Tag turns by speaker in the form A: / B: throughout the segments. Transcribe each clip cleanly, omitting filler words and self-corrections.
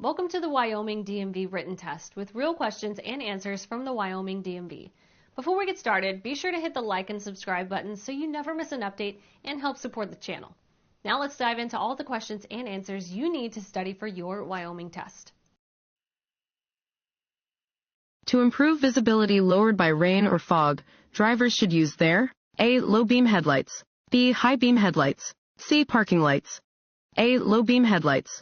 A: Welcome to the Wyoming DMV Written Test with real questions and answers from the Wyoming DMV. Before we get started, be sure to hit the like and subscribe buttons so you never miss an update and help support the channel. Now let's dive into all the questions and answers you need to study for your Wyoming test.
B: To improve visibility lowered by rain or fog, drivers should use their A. Low beam headlights, B. High beam headlights, C. Parking lights. A. Low beam headlights.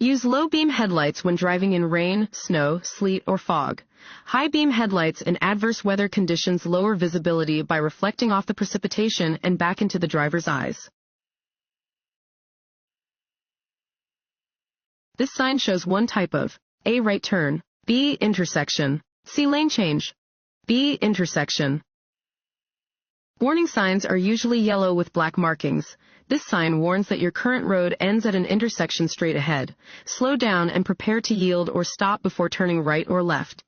B: Use low beam headlights when driving in rain, snow, sleet, or fog. High beam headlights in adverse weather conditions lower visibility by reflecting off the precipitation and back into the driver's eyes. This sign shows one type of A. Right turn, B. Intersection, C. Lane change, B. Intersection. Warning signs are usually yellow with black markings. This sign warns that your current road ends at an intersection straight ahead. Slow down and prepare to yield or stop before turning right or left.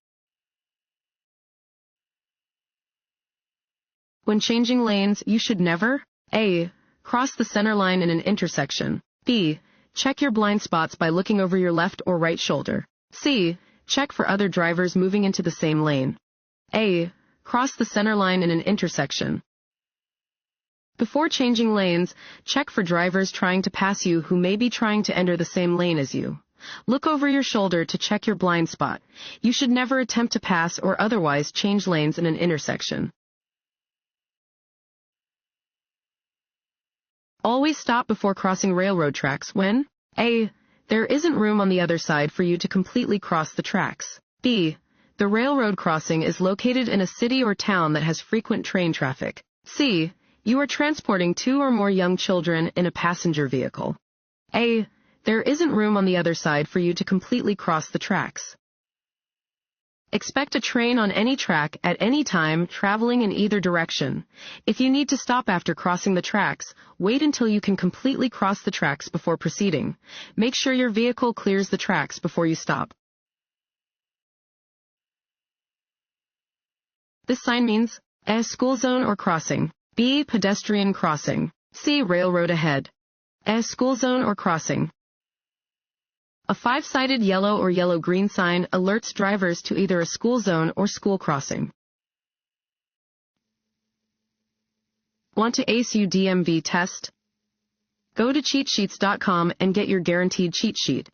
B: When changing lanes, you should never A. Cross the center line in an intersection, B. Check your blind spots by looking over your left or right shoulder, C. Check for other drivers moving into the same lane. A. Cross the center line in an intersection. Before changing lanes, check for drivers trying to pass you who may be trying to enter the same lane as you. Look over your shoulder to check your blind spot. You should never attempt to pass or otherwise change lanes in an intersection. Always stop before crossing railroad tracks when A. There isn't room on the other side for you to completely cross the tracks. B. The railroad crossing is located in a city or town that has frequent train traffic. C. You are transporting 2 or more young children in a passenger vehicle. A. There isn't room on the other side for you to completely cross the tracks. Expect a train on any track at any time traveling in either direction. If you need to stop after crossing the tracks, wait until you can completely cross the tracks before proceeding. Make sure your vehicle clears the tracks before you stop. This sign means A. School zone or crossing, B. Pedestrian crossing, C. Railroad ahead. A. School zone or crossing. A 5-sided yellow or yellow-green sign alerts drivers to either a school zone or school crossing. Want to ace your DMV test? Go to cheatsheets.com and get your guaranteed cheat sheet.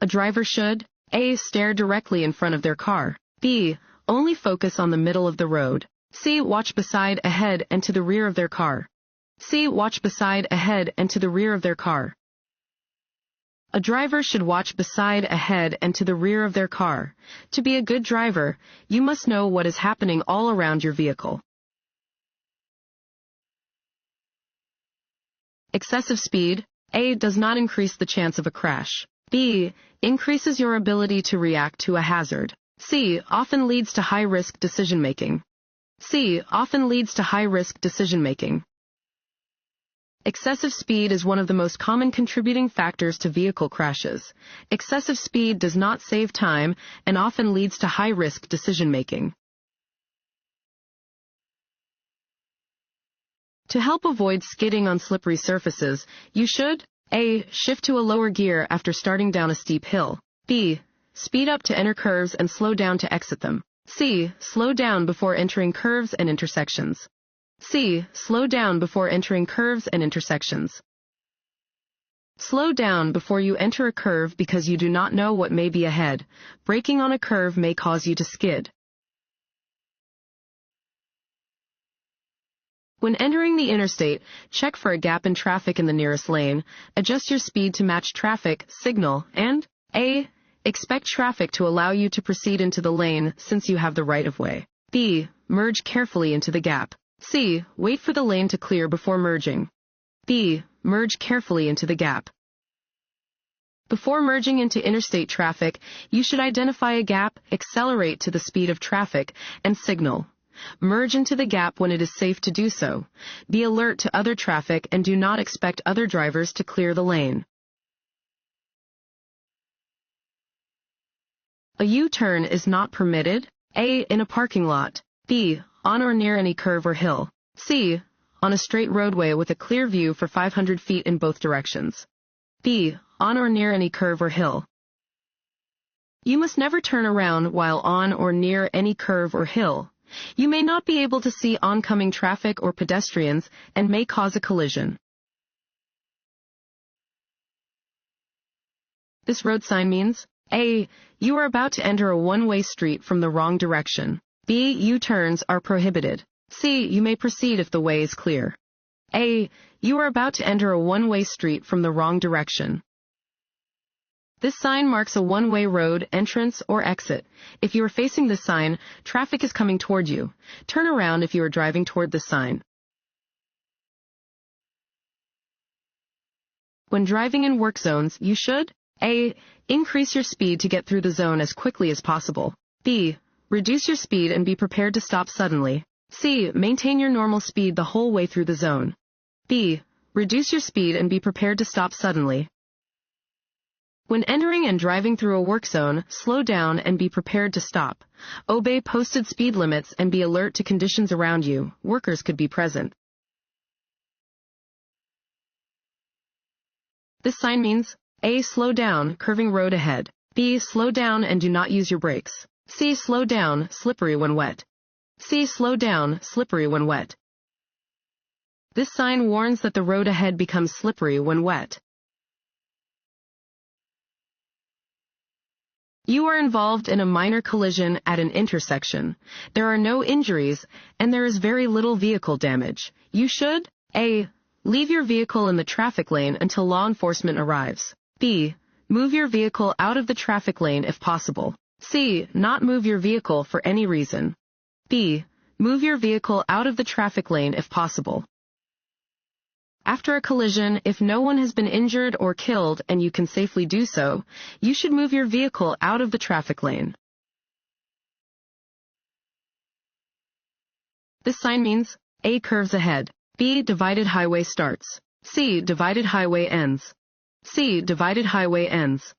B: A driver should A. Stare directly in front of their car, B. Only focus on the middle of the road, C. Watch beside, ahead, and to the rear of their car, C. Watch beside, ahead, and to the rear of their car. A driver should watch beside, ahead, and to the rear of their car. To be a good driver, you must know what is happening all around your vehicle. Excessive speed, A. Does not increase the chance of a crash, B. Increases your ability to react to a hazard, C. Often leads to high-risk decision-making, C. Often leads to high-risk decision-making. Excessive speed is one of the most common contributing factors to vehicle crashes. Excessive speed does not save time and often leads to high-risk decision-making. To help avoid skidding on slippery surfaces, you should A. Shift to a lower gear after starting down a steep hill, B. Speed up to enter curves and slow down to exit them, C. Slow down before entering curves and intersections, C. Slow down before entering curves and intersections. Slow down before you enter a curve because you do not know what may be ahead. Braking on a curve may cause you to skid. When entering the interstate, check for a gap in traffic in the nearest lane, adjust your speed to match traffic, signal, and A. Expect traffic to allow you to proceed into the lane since you have the right-of-way. B. Merge carefully into the gap. C. Wait for the lane to clear before merging. B. Merge carefully into the gap. Before merging into interstate traffic, you should identify a gap, accelerate to the speed of traffic, and signal. Merge into the gap when it is safe to do so. Be alert to other traffic and do not expect other drivers to clear the lane. A U-turn is not permitted. A. In a parking lot. B. On or near any curve or hill. C. on a straight roadway with a clear view for 500 feet in both directions. B. On or near any curve or hill. You must never turn around while on or near any curve or hill. You may not be able to see oncoming traffic or pedestrians and may cause a collision. This road sign means A. You are about to enter a one-way street from the wrong direction. B. U-turns are prohibited. C. You may proceed if the way is clear. A. You are about to enter a one-way street from the wrong direction. This sign marks a one-way road, entrance, or exit. If you are facing this sign, traffic is coming toward you. Turn around if you are driving toward this sign. When driving in work zones, you should A. Increase your speed to get through the zone as quickly as possible. B. Reduce your speed and be prepared to stop suddenly. C. Maintain your normal speed the whole way through the zone. B. Reduce your speed and be prepared to stop suddenly. When entering and driving through a work zone, slow down and be prepared to stop. Obey posted speed limits and be alert to conditions around you. Workers could be present. This sign means A. Slow down, curving road ahead. B. Slow down and do not use your brakes. C. Slow down, slippery when wet. C. Slow down, slippery when wet. This sign warns that the road ahead becomes slippery when wet. You are involved in a minor collision at an intersection. There are no injuries, and there is very little vehicle damage. You should A. Leave your vehicle in the traffic lane until law enforcement arrives. B. Move your vehicle out of the traffic lane if possible. C. Not move your vehicle for any reason. B. Move your vehicle out of the traffic lane if possible. After a collision, if no one has been injured or killed and you can safely do so, you should move your vehicle out of the traffic lane. This sign means A. Curves ahead. B. Divided highway starts. C. Divided highway ends. C. Divided highway ends.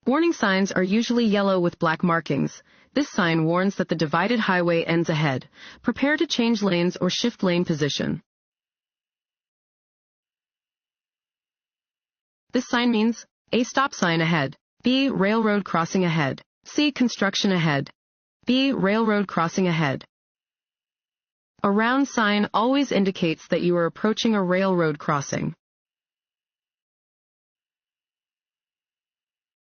B: Warning signs are usually yellow with black markings. This sign warns that the divided highway ends ahead. Prepare to change lanes or shift lane position. This sign means A. Stop sign ahead. B. Railroad crossing ahead. C. Construction ahead. B. Railroad crossing ahead. A round sign always indicates that you are approaching a railroad crossing.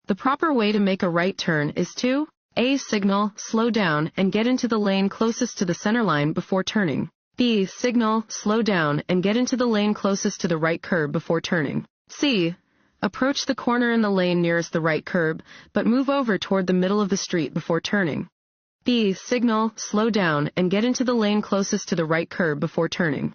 B: The proper way to make a right turn is to A. Signal, slow down, and get into the lane closest to the center line before turning. B. Signal, slow down, and get into the lane closest to the right curb before turning. C. Approach the corner in the lane nearest the right curb, but move over toward the middle of the street before turning. B. Signal, slow down, and get into the lane closest to the right curb before turning.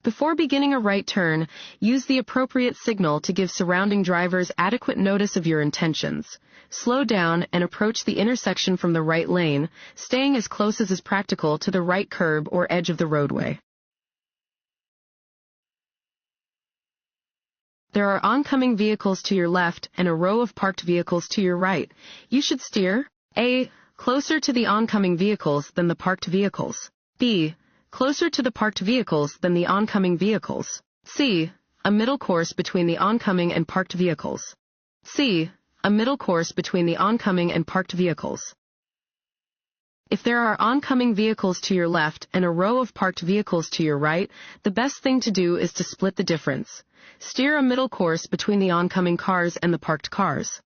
B: Before beginning a right turn, use the appropriate signal to give surrounding drivers adequate notice of your intentions. Slow down and approach the intersection from the right lane, staying as close as is practical to the right curb or edge of the roadway. There are oncoming vehicles to your left and a row of parked vehicles to your right. You should steer A. Closer to the oncoming vehicles than the parked vehicles. B. Closer to the parked vehicles than the oncoming vehicles. C. A middle course between the oncoming and parked vehicles. C. A middle course between the oncoming and parked vehicles. If there are oncoming vehicles to your left and a row of parked vehicles to your right, the best thing to do is to split the difference. Steer a middle course between the oncoming cars and the parked cars.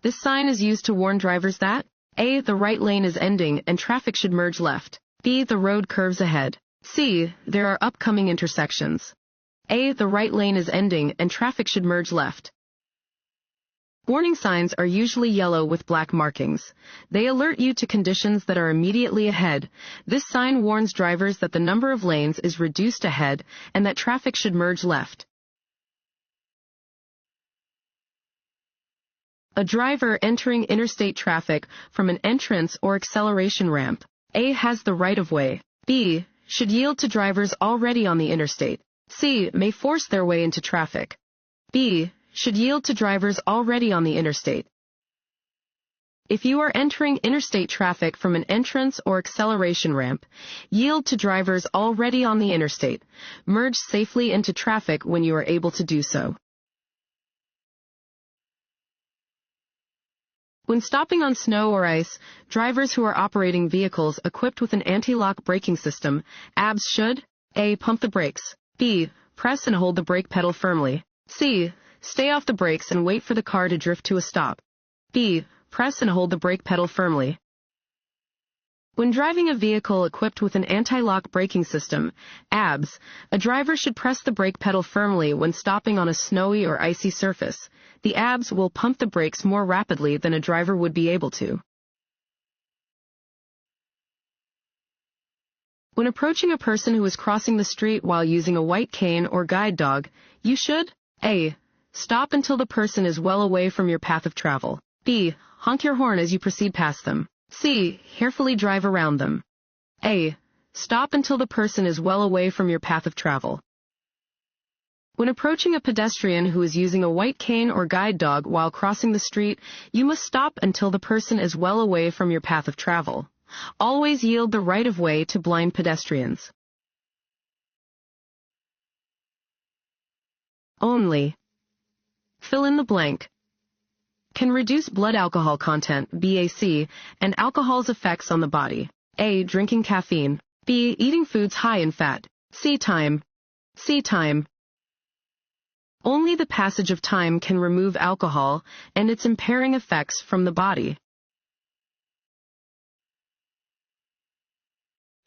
B: This sign is used to warn drivers that A. The right lane is ending and traffic should merge left. B. The road curves ahead. C. There are upcoming intersections. A. The right lane is ending and traffic should merge left. Warning signs are usually yellow with black markings. They alert you to conditions that are immediately ahead. This sign warns drivers that the number of lanes is reduced ahead and that traffic should merge left. A driver entering interstate traffic from an entrance or acceleration ramp. A. Has the right-of-way. B. Should yield to drivers already on the interstate. C. May force their way into traffic. B. Should yield to drivers already on the interstate. If you are entering interstate traffic from an entrance or acceleration ramp, yield to drivers already on the interstate. Merge safely into traffic when you are able to do so. When stopping on snow or ice, drivers who are operating vehicles equipped with an anti-lock braking system, ABS should A. Pump the brakes. B. Press and hold the brake pedal firmly. C. Stay off the brakes and wait for the car to drift to a stop. B. Press and hold the brake pedal firmly. When driving a vehicle equipped with an anti-lock braking system, ABS, a driver should press the brake pedal firmly when stopping on a snowy or icy surface. The ABS will pump the brakes more rapidly than a driver would be able to. When approaching a person who is crossing the street while using a white cane or guide dog, you should A. Stop until the person is well away from your path of travel. B. Honk your horn as you proceed past them. C. Carefully drive around them. A. Stop until the person is well away from your path of travel. When approaching a pedestrian who is using a white cane or guide dog while crossing the street, you must stop until the person is well away from your path of travel. Always yield the right of way to blind pedestrians. Only. Fill in the blank. Can reduce blood alcohol content, BAC, and alcohol's effects on the body. A. Drinking caffeine. B. Eating foods high in fat. C. Time. C. Time. Only the passage of time can remove alcohol and its impairing effects from the body.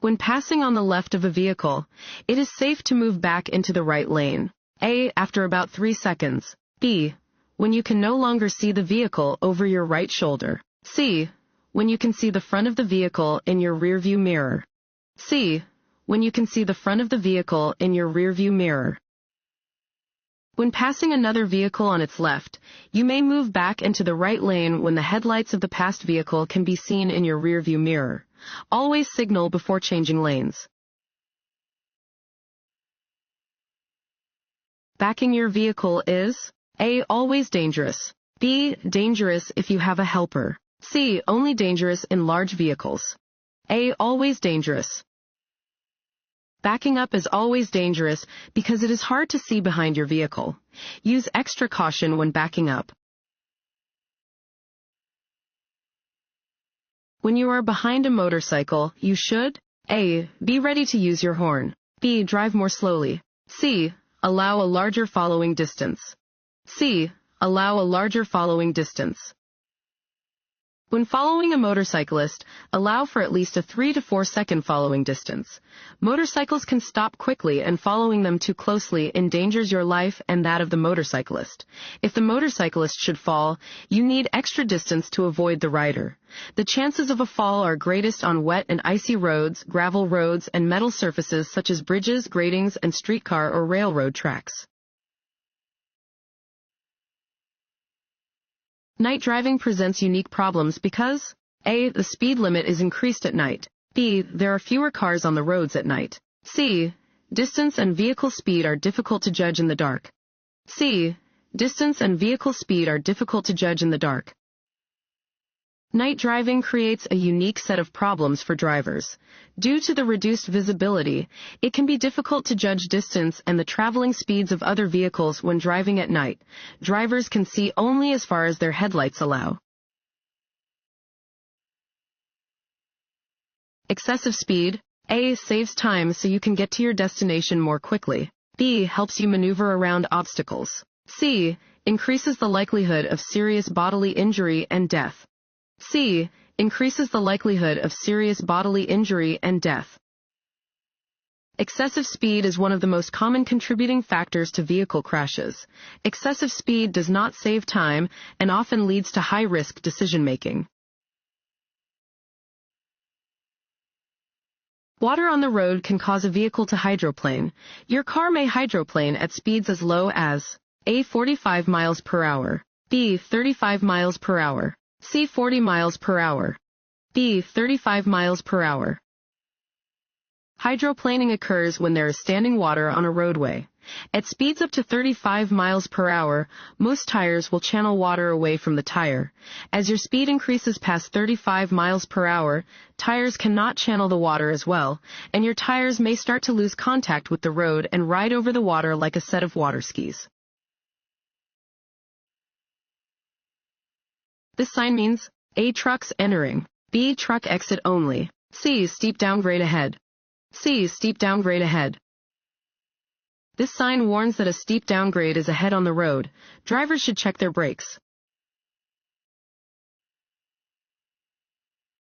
B: When passing on the left of a vehicle, it is safe to move back into the right lane. A. After about 3 seconds. B. When you can no longer see the vehicle over your right shoulder. C. When you can see the front of the vehicle in your rearview mirror. C. When you can see the front of the vehicle in your rearview mirror. When passing another vehicle on its left, you may move back into the right lane when the headlights of the passed vehicle can be seen in your rearview mirror. Always signal before changing lanes. Backing your vehicle is A. Always dangerous. B. Dangerous if you have a helper. C. Only dangerous in large vehicles. A. Always dangerous. Backing up is always dangerous because it is hard to see behind your vehicle. Use extra caution when backing up. When you are behind a motorcycle, you should A. Be ready to use your horn. B. Drive more slowly. C. Allow a larger following distance. C. Allow a larger following distance. When following a motorcyclist, allow for at least a 3 to 4 second following distance. Motorcycles can stop quickly and following them too closely endangers your life and that of the motorcyclist. If the motorcyclist should fall, you need extra distance to avoid the rider. The chances of a fall are greatest on wet and icy roads, gravel roads, and metal surfaces such as bridges, gratings, and streetcar or railroad tracks. Night driving presents unique problems because A. The speed limit is increased at night. B. There are fewer cars on the roads at night. C. Distance and vehicle speed are difficult to judge in the dark. C. Distance and vehicle speed are difficult to judge in the dark. Night driving creates a unique set of problems for drivers. Due to the reduced visibility, it can be difficult to judge distance and the traveling speeds of other vehicles when driving at night. Drivers can see only as far as their headlights allow. Excessive speed. A. Saves time so you can get to your destination more quickly. B. Helps you maneuver around obstacles. C. Increases the likelihood of serious bodily injury and death. C. Increases the likelihood of serious bodily injury and death. Excessive speed is one of the most common contributing factors to vehicle crashes. Excessive speed does not save time and often leads to high-risk decision-making. Water on the road can cause a vehicle to hydroplane. Your car may hydroplane at speeds as low as A. 45 miles per hour, B. 35 miles per hour, C. 40 miles per hour, D. 35 miles per hour. Hydroplaning occurs when there is standing water on a roadway. At speeds up to 35 miles per hour, most tires will channel water away from the tire. As your speed increases past 35 miles per hour, tires cannot channel the water as well, and your tires may start to lose contact with the road and ride over the water like a set of water skis. This sign means A. Trucks entering. B. Truck exit only. C. Steep downgrade ahead. C. Steep downgrade ahead. This sign warns that a steep downgrade is ahead on the road. Drivers should check their brakes.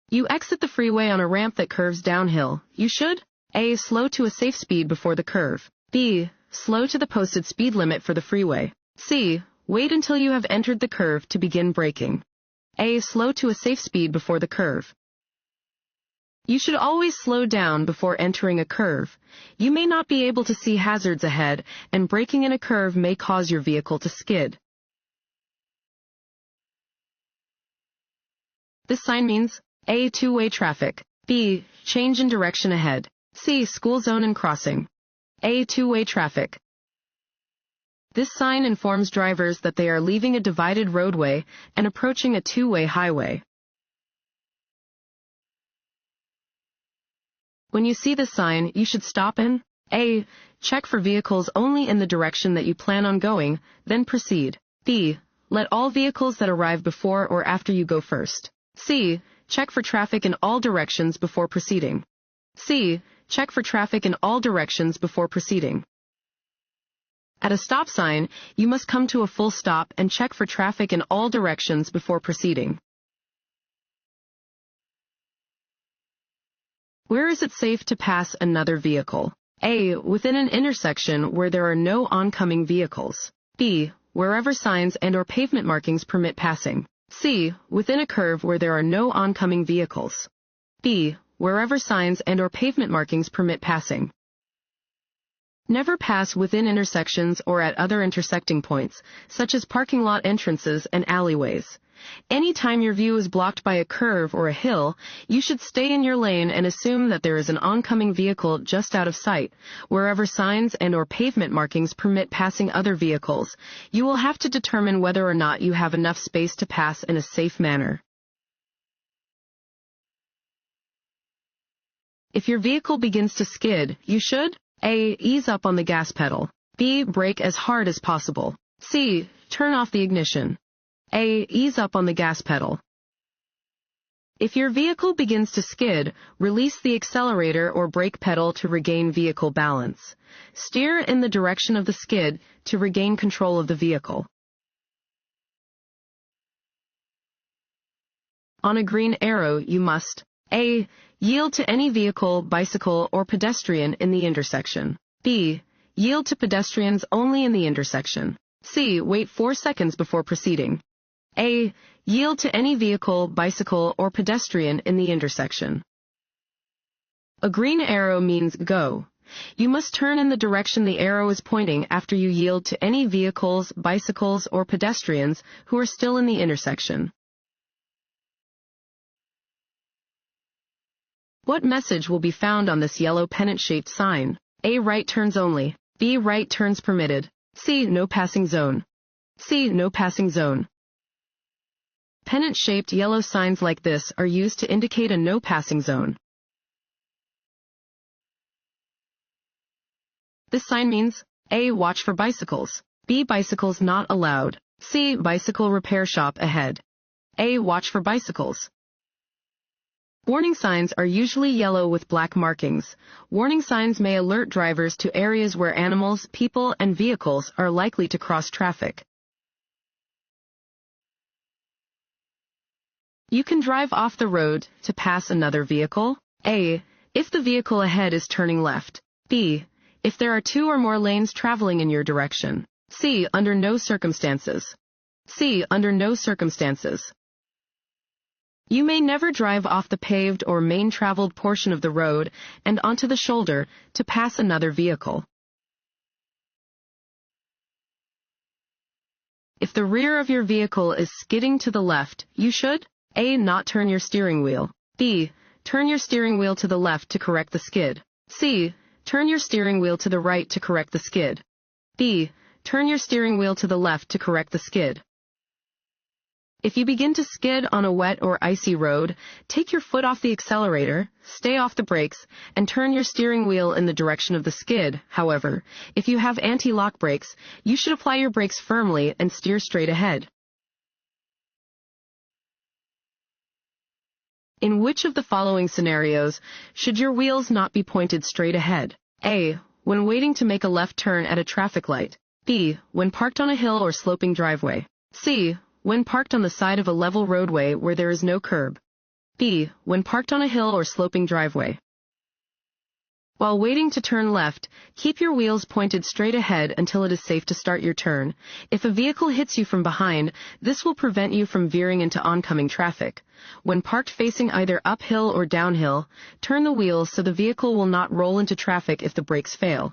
B: You exit the freeway on a ramp that curves downhill. You should A. Slow to a safe speed before the curve. B. Slow to the posted speed limit for the freeway. C. Wait until you have entered the curve to begin braking. A. Slow to a safe speed before the curve. You should always slow down before entering a curve. You may not be able to see hazards ahead, and braking in a curve may cause your vehicle to skid. This sign means A. Two-way traffic. B. Change in direction ahead. C. School zone and crossing. A. Two-way traffic. This sign informs drivers that they are leaving a divided roadway and approaching a two-way highway. When you see this sign, you should stop and A. Check for vehicles only in the direction that you plan on going, then proceed. B. Let all vehicles that arrive before or after you go first. C. Check for traffic in all directions before proceeding. C. Check for traffic in all directions before proceeding. At a stop sign, you must come to a full stop and check for traffic in all directions before proceeding. Where is it safe to pass another vehicle? A. Within an intersection where there are no oncoming vehicles. B. Wherever signs and/or pavement markings permit passing. C. Within a curve where there are no oncoming vehicles. B. Wherever signs and/or pavement markings permit passing. Never pass within intersections or at other intersecting points, such as parking lot entrances and alleyways. Anytime your view is blocked by a curve or a hill, you should stay in your lane and assume that there is an oncoming vehicle just out of sight. Wherever signs and/or pavement markings permit passing other vehicles, you will have to determine whether or not you have enough space to pass in a safe manner. If your vehicle begins to skid, you should A. Ease up on the gas pedal. B. Brake as hard as possible. C. Turn off the ignition. A. Ease up on the gas pedal. If your vehicle begins to skid, release the accelerator or brake pedal to regain vehicle balance. Steer in the direction of the skid to regain control of the vehicle. On a green arrow, you must A. Yield to any vehicle, bicycle, or pedestrian in the intersection. B. Yield to pedestrians only in the intersection. C. Wait 4 seconds before proceeding. A. Yield to any vehicle, bicycle, or pedestrian in the intersection. A green arrow means go. You must turn in the direction the arrow is pointing after you yield to any vehicles, bicycles, or pedestrians who are still in the intersection. What message will be found on this yellow pennant-shaped sign? A. Right turns only. B. Right turns permitted. C. No passing zone. C. No passing zone. Pennant-shaped yellow signs like this are used to indicate a no passing zone. This sign means A. Watch for bicycles. B. Bicycles not allowed. C. Bicycle repair shop ahead. A. Watch for bicycles. Warning signs are usually yellow with black markings. Warning signs may alert drivers to areas where animals, people, and vehicles are likely to cross traffic. You can drive off the road to pass another vehicle. A. If the vehicle ahead is turning left. B. If there are 2 or more lanes traveling in your direction. C. Under no circumstances. C. Under no circumstances. You may never drive off the paved or main traveled portion of the road and onto the shoulder to pass another vehicle. If the rear of your vehicle is skidding to the left, you should A. Not turn your steering wheel. B. Turn your steering wheel to the left to correct the skid. C. Turn your steering wheel to the right to correct the skid. B. Turn your steering wheel to the left to correct the skid. If you begin to skid on a wet or icy road, take your foot off the accelerator, stay off the brakes, and turn your steering wheel in the direction of the skid. However, if you have anti-lock brakes, you should apply your brakes firmly and steer straight ahead. In which of the following scenarios should your wheels not be pointed straight ahead? A. When waiting to make a left turn at a traffic light. B. When parked on a hill or sloping driveway. C. When parked on the side of a level roadway where there is no curb. B. When parked on a hill or sloping driveway. While waiting to turn left, keep your wheels pointed straight ahead until it is safe to start your turn. If a vehicle hits you from behind, this will prevent you from veering into oncoming traffic. When parked facing either uphill or downhill, turn the wheels so the vehicle will not roll into traffic if the brakes fail.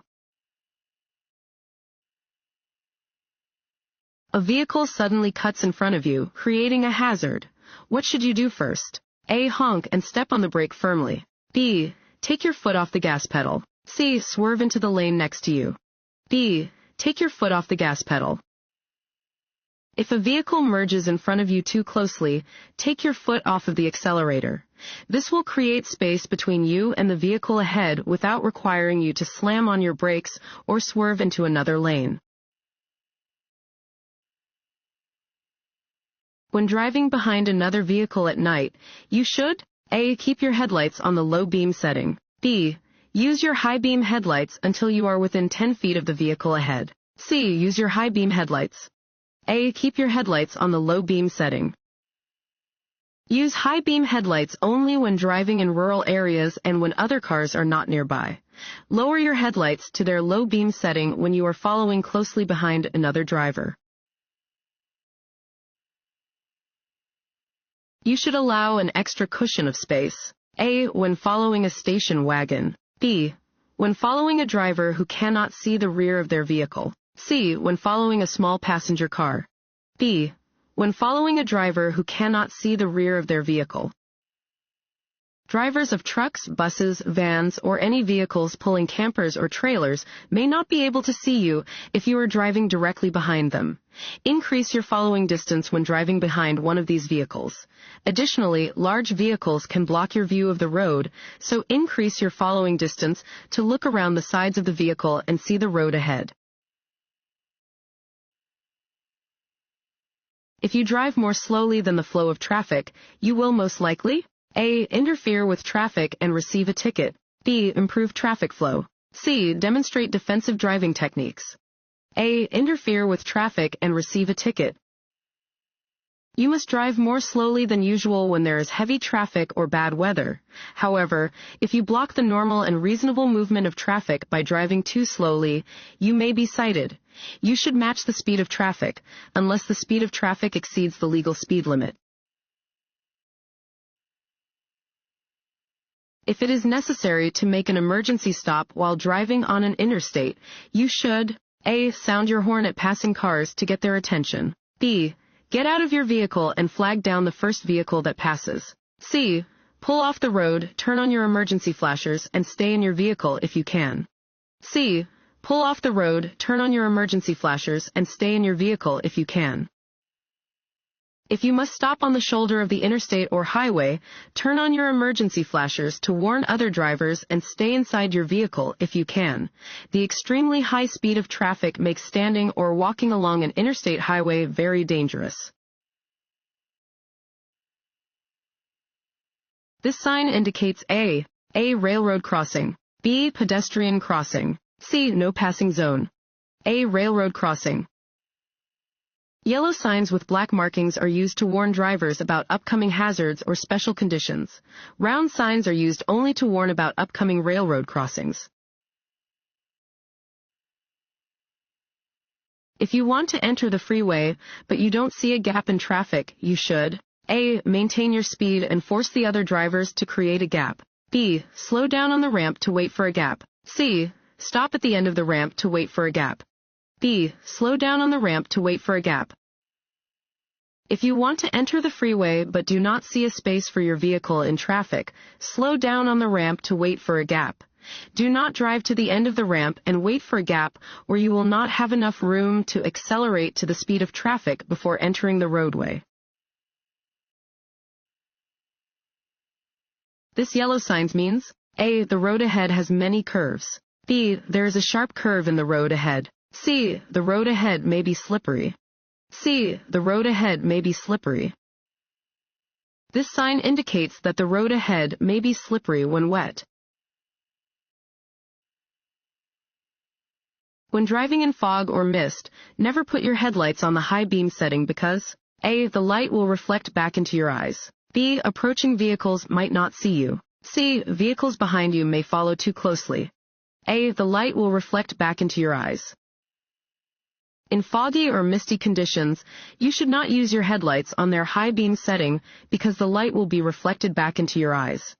B: A vehicle suddenly cuts in front of you, creating a hazard. What should you do first? A. Honk and step on the brake firmly. B. Take your foot off the gas pedal. C. Swerve into the lane next to you. D. Take your foot off the gas pedal. If a vehicle merges in front of you too closely, take your foot off of the accelerator. This will create space between you and the vehicle ahead without requiring you to slam on your brakes or swerve into another lane. When driving behind another vehicle at night, you should A. Keep your headlights on the low beam setting. B. Use your high beam headlights until you are within 10 feet of the vehicle ahead. C. Use your high beam headlights. A. Keep your headlights on the low beam setting. Use high beam headlights only when driving in rural areas and when other cars are not nearby. Lower your headlights to their low beam setting when you are following closely behind another driver. You should allow an extra cushion of space. A. When following a station wagon. B. When following a driver who cannot see the rear of their vehicle. C. When following a small passenger car. B. When following a driver who cannot see the rear of their vehicle. Drivers of trucks, buses, vans, or any vehicles pulling campers or trailers may not be able to see you if you are driving directly behind them. Increase your following distance when driving behind one of these vehicles. Additionally, large vehicles can block your view of the road, so increase your following distance to look around the sides of the vehicle and see the road ahead. If you drive more slowly than the flow of traffic, you will most likely A. Interfere with traffic and receive a ticket. B. Improve traffic flow. C. Demonstrate defensive driving techniques. A. Interfere with traffic and receive a ticket. You must drive more slowly than usual when there is heavy traffic or bad weather. However, if you block the normal and reasonable movement of traffic by driving too slowly, you may be cited. You should match the speed of traffic, unless the speed of traffic exceeds the legal speed limit. If it is necessary to make an emergency stop while driving on an interstate, you should A. Sound your horn at passing cars to get their attention. B. Get out of your vehicle and flag down the first vehicle that passes. C. Pull off the road, turn on your emergency flashers, and stay in your vehicle if you can. C. Pull off the road, turn on your emergency flashers, and stay in your vehicle if you can. If you must stop on the shoulder of the interstate or highway, turn on your emergency flashers to warn other drivers and stay inside your vehicle if you can. The extremely high speed of traffic makes standing or walking along an interstate highway very dangerous. This sign indicates A. Railroad crossing. B. Pedestrian crossing. C. No passing zone. A. Railroad crossing. Yellow signs with black markings are used to warn drivers about upcoming hazards or special conditions. Round signs are used only to warn about upcoming railroad crossings. If you want to enter the freeway, but you don't see a gap in traffic, you should A. Maintain your speed and force the other drivers to create a gap. B. Slow down on the ramp to wait for a gap. C. Stop at the end of the ramp to wait for a gap. B. Slow down on the ramp to wait for a gap. If you want to enter the freeway but do not see a space for your vehicle in traffic, slow down on the ramp to wait for a gap. Do not drive to the end of the ramp and wait for a gap where you will not have enough room to accelerate to the speed of traffic before entering the roadway. This yellow sign means A. The road ahead has many curves. B. There is a sharp curve in the road ahead. C. The road ahead may be slippery. C. The road ahead may be slippery. This sign indicates that the road ahead may be slippery when wet. When driving in fog or mist, never put your headlights on the high beam setting because A. The light will reflect back into your eyes. B. Approaching vehicles might not see you. C. Vehicles behind you may follow too closely. A. The light will reflect back into your eyes. In foggy or misty conditions, you should not use your headlights on their high beam setting because the light will be reflected back into your eyes.